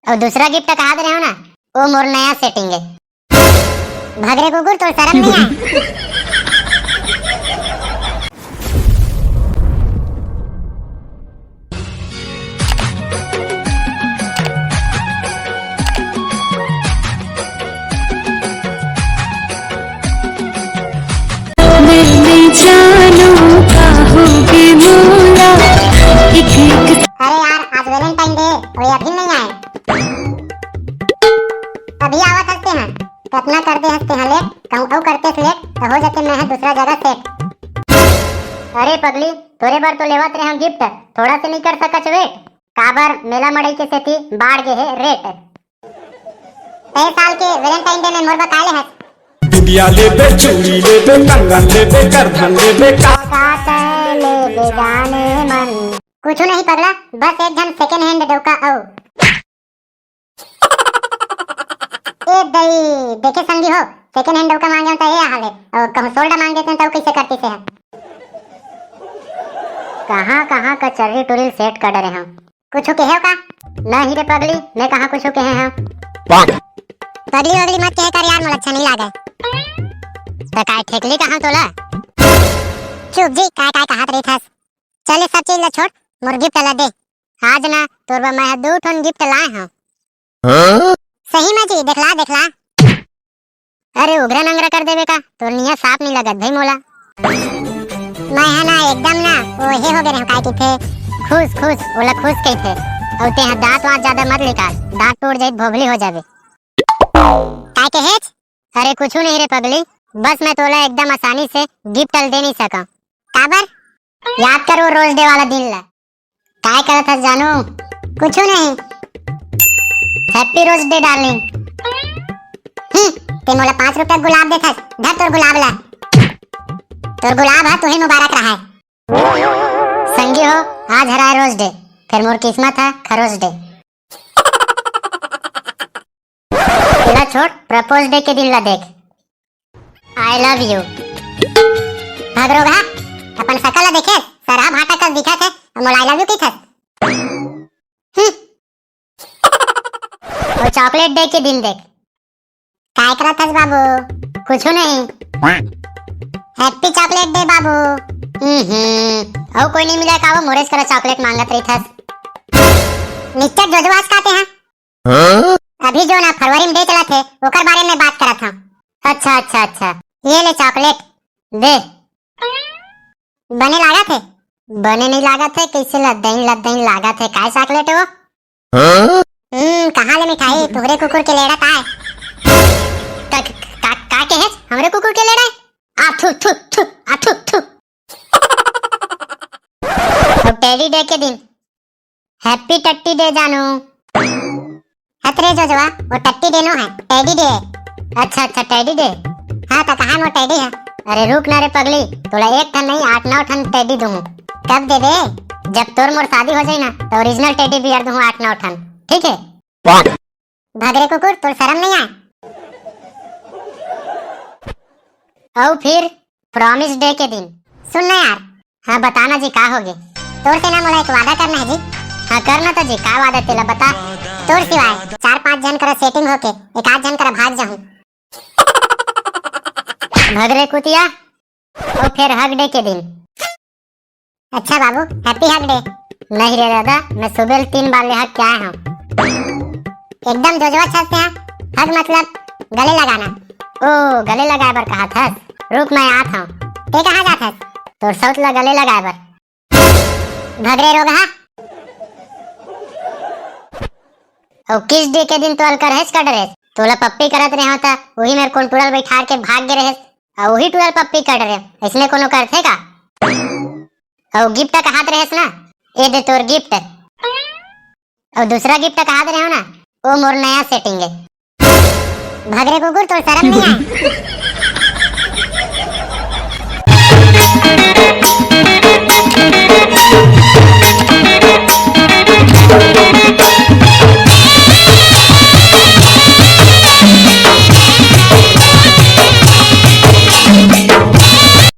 और दूसरा गिफ्ट कहा दे रहे हो ना, वो मोर नया सेटिंग है। भगरे कुकुर तो शर्म नहीं आए। अरे यार आज वैलेंटाइन डे और ये अभी नहीं आए। अभी आवत हंसते हैं कतना कर दे हंसते हैं लेट कहूँ औ करते से लेट तो हो जाते मैं है दूसरा जगह सेट। अरे पगली तोरे बार तो लेवत रहे हम गिफ्ट थोड़ा से नहीं कर सकच वेट काबर मेला मड़ई के सेती बाढ़ गे है रेट। ए साल के वैलेंटाइन डे में मोर बकाले है बिटिया लेबे चूड़ी लेबे कंगन लेबे करधन लेबे लेबे जाने मन कुछ नहीं पगला बस एक जन सेकंड हैंड डोका आओ। ए दई देखे संगी हो सेकंड हैंड डोका मांगे तो ये हाल है और कहूं सोल्डा मांग देते तो कैसे करती से है। कहां का चर्री टुरिल सेट कर रहे हम कुछ कहे का नहीं रे पगली मैं कहां कुछ कहे हैं पगली वगली मत कहे कर यार मुझे अच्छा नहीं लगा तो काय ठेकली कहां तोला चुप जी काय कहत रही थस चले सब चीज ला छोड़ मोर गिफ्ट ला दे आज ना तोर बा मैं दो ठन गिफ्ट लाए हूं। सही में जी देखला अरे उगरा नंगरा कर देवे का तोर निया साफ नहीं लगत भाई मोला मैं है ना एकदम ना वो हे हो गए रे काय की थे खुश ओला खुश कही थे और ते दांत वात ज्यादा मत निकाल दांत टूट जाए भोभली हो जावे काय के हेच अरे कुछ नहीं रे पगली बस मैं तोला एकदम आसानी से गिफ्ट दे नहीं सका काबर याद करो रोज डे वाला दिन ला काय करत हस जानू कुछ नहीं हैप्पी रोज डे डार्लिंग। ते मोला 5 रुपया गुलाब देथस धर तोर गुलाब ला तोर गुलाब है तुहे मुबारक रहा है संगी हो आज हरा रोज डे फिर मोर किस्मत है खरोज डे। तेरा छोड़ प्रपोज डे के दिन ला देख आई लव यू भगरोगा अपन सकल देखे सरहा भाटा का दिखा थे मोला आई लव यू की थे। और चॉकलेट डे के दिन देख काय करत हस बाबू कुछ नहीं हैप्पी चॉकलेट डे बाबू। और कोई नहीं मिला का वो मोरेस करा चॉकलेट मांगत रही थस निश्चय जोजवास खाते हैं अभी जो ना फरवरी में डे चला थे ओकर बारे में बात करत था। अच्छा ये ले चॉकलेट दे बने लागा थे बने नहीं लागा थे कैसे लद्दई लागा थे काय चॉकलेट वो कहां ले मिठाई तुहरे कुकुर के लेड़ा काय का के है हमरे कुकुर के लेड़ा आ थू थू थू आ थू थू। और टेडी डे के दिन हैप्पी टट्टी डे जानू हतरे जोजवा वो टट्टी डे नो है टेडी डे। अच्छा टेडी डे हाँ तो कहां वो टेडी है। अरे रुक ना रे पगली तोला एक ठन नहीं 8-9 ठन टेडी दूं कब दे दे जब तोर मोर शादी हो जाए ना तो ओरिजिनल टेडी बियर दूं 8-9 ठन ठीक है। भगरे कुकुर तोर शर्म नहीं आए। और फिर प्रॉमिस डे के दिन सुन ना यार हाँ बताना जी का होगे तोर से ना मोला एक वादा करना है जी। हाँ करना तो जी का वादा तेला बता तोर सिवाय 4-5 जन करा सेटिंग होके एक आध जन करा भाग जाऊं भगरे कुतिया। और फिर हग डे के दिन अच्छा बाबू हैप्पी हग डे। नहीं रे दादा मैं सुबह 3 बार ले हग के आया हूँ एकदम जोजवा छलते हैं हग मतलब गले लगाना। ओ गले लगाए बर कहा था रुक मैं आता हूँ ते कहाँ जाता तोर सौत ला गले लगाए बर भगरे रोगा। और किस डे के दिन तो अलकर हेस कर रहे तोला पप्पी करत रहे होता वही मेरे कोन टुरल बैठार के भाग गे रहे और वही टुरल पप्पी कर रहे इसमें कोनो करथे का। और गिफ्ट कहात रहेस ना ए दे तोर गिफ्ट और दूसरा गिफ्ट कहात रहे हो ना वो मोर नया सेटिंग है। भगरे कुकुर तो शर्म नहीं आए।